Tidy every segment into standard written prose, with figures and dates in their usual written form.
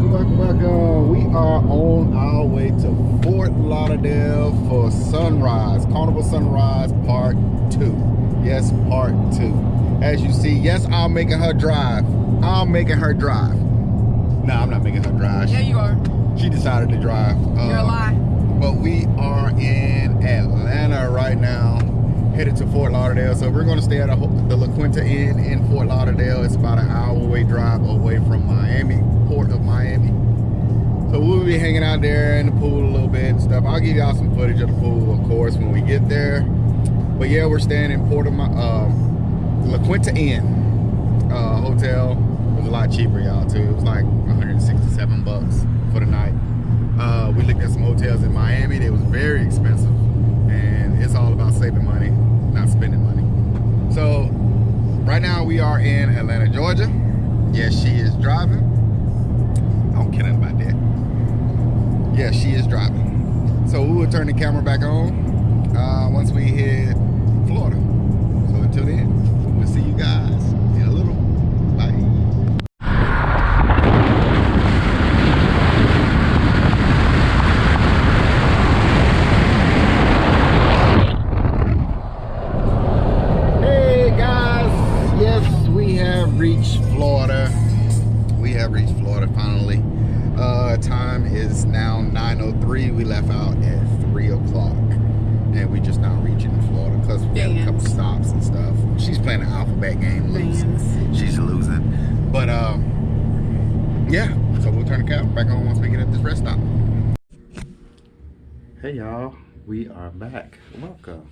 welcome. We are on our way to Fort Lauderdale for Sunrise, Carnival Sunrise Part 2. Yes, Part 2. As you see, yes, I'm making her drive. I'm making her drive. No, I'm not making her drive. Yeah, you are. She decided to drive. You're a lie. But we are in Atlanta right now, headed to Fort Lauderdale. So we're going to stay at the La Quinta Inn in Fort Lauderdale. It's about an hour drive away from Miami, Port of Miami. So we'll be hanging out there in the pool a little bit and stuff. I'll give y'all some footage of the pool, of course, when we get there. But yeah, we're staying in La Quinta Inn hotel. It was a lot cheaper, y'all, too. It was like 167 bucks for the night. We looked at some hotels in Miami. They was very expensive, and it's all about saving money, not spending money. So right now we are in Atlanta, Georgia. Yes, she is driving. I don't care nothing about that. Yes, she is driving. So we will turn the camera back on once we hit Florida. So until then, we'll see you guys in a little. Bye. Finally. Time is now 9:03. We left out at 3 o'clock, and we just now reaching Florida because we had a couple stops and stuff. She's playing the alphabet game, losing. She's losing, but yeah. So we'll turn the camera back on once we get at this rest stop. Hey y'all, we are back. Welcome.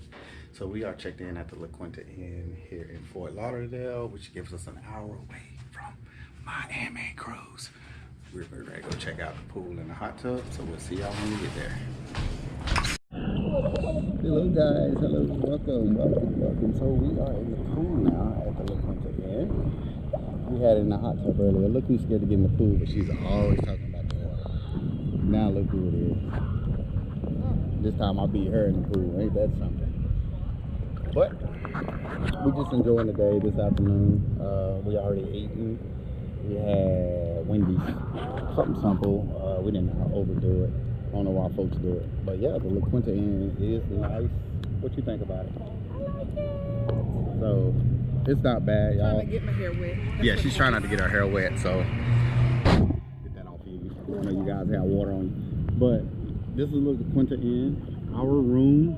So we are checked in at the La Quinta Inn here in Fort Lauderdale, which gives us an hour away from Miami cruise. We're ready to go check out the pool and the hot tub, so we'll see y'all when we get there. Hello guys, hello, welcome. So we are in the pool now at the La Quinta Inn. We had it in the hot tub earlier. Look who's scared to get in the pool, but she's always talking about the water. Now look who it is. This time I'll beat her in the pool, ain't that something? But we just enjoying the day this afternoon. We already eaten. We had Wendy's, something simple. We didn't overdo it. I don't know why folks do it. But yeah, the La Quinta Inn is nice. What you think about it? So, it's not bad, y'all. Trying to get my hair wet. Yeah, she's trying not to get her hair wet, so get that off of you. I know you guys have water on you. But this is La Quinta Inn. Our room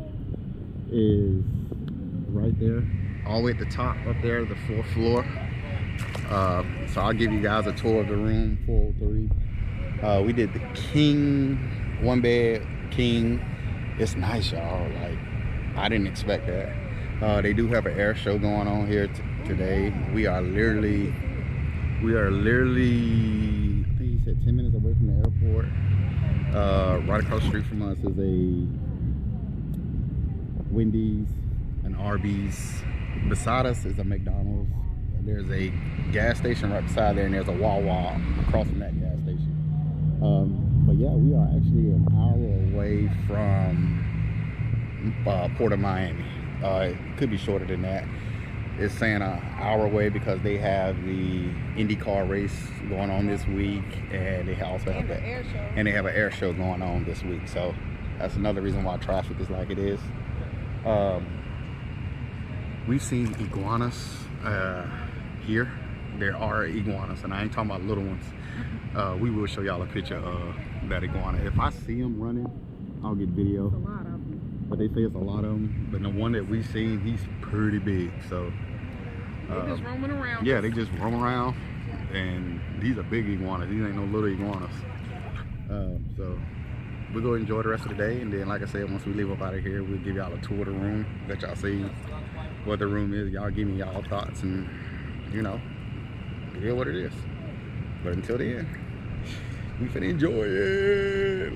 is right there, all the way at the top up there, the 4th floor. So I'll give you guys a tour of the room. 403. We did the king, 1 bed king. It's nice, y'all. Like, I didn't expect that. They do have an air show going on here today. We are literally, I think he said 10 minutes away from the airport. Right across the street from us is a Wendy's, an Arby's. Beside us is a McDonald's. There's a gas station right beside there, and there's a Wawa across from that gas station. But yeah, we are actually an hour away from Port of Miami. It could be shorter than that. It's saying an hour away because they have the IndyCar race going on this week, and they also have the air show. And they have an air show going on this week. So that's another reason why traffic is like it is. We've seen iguanas here. There are iguanas, and I ain't talking about little ones. We will show y'all a picture of that iguana. If I see them running, I'll get video. There's a lot of them. But they say it's a lot of them. But the one that we've seen, he's pretty big. So they're just roaming around. Yeah, they just roam around, and these are big iguanas. These ain't no little iguanas. So we're gonna enjoy the rest of the day, and then, like I said, once we leave up out of here, we'll give y'all a tour of the room, let y'all see what the room is. Y'all give me y'all thoughts, and you know, it is what it is. But until then, we finna enjoy it.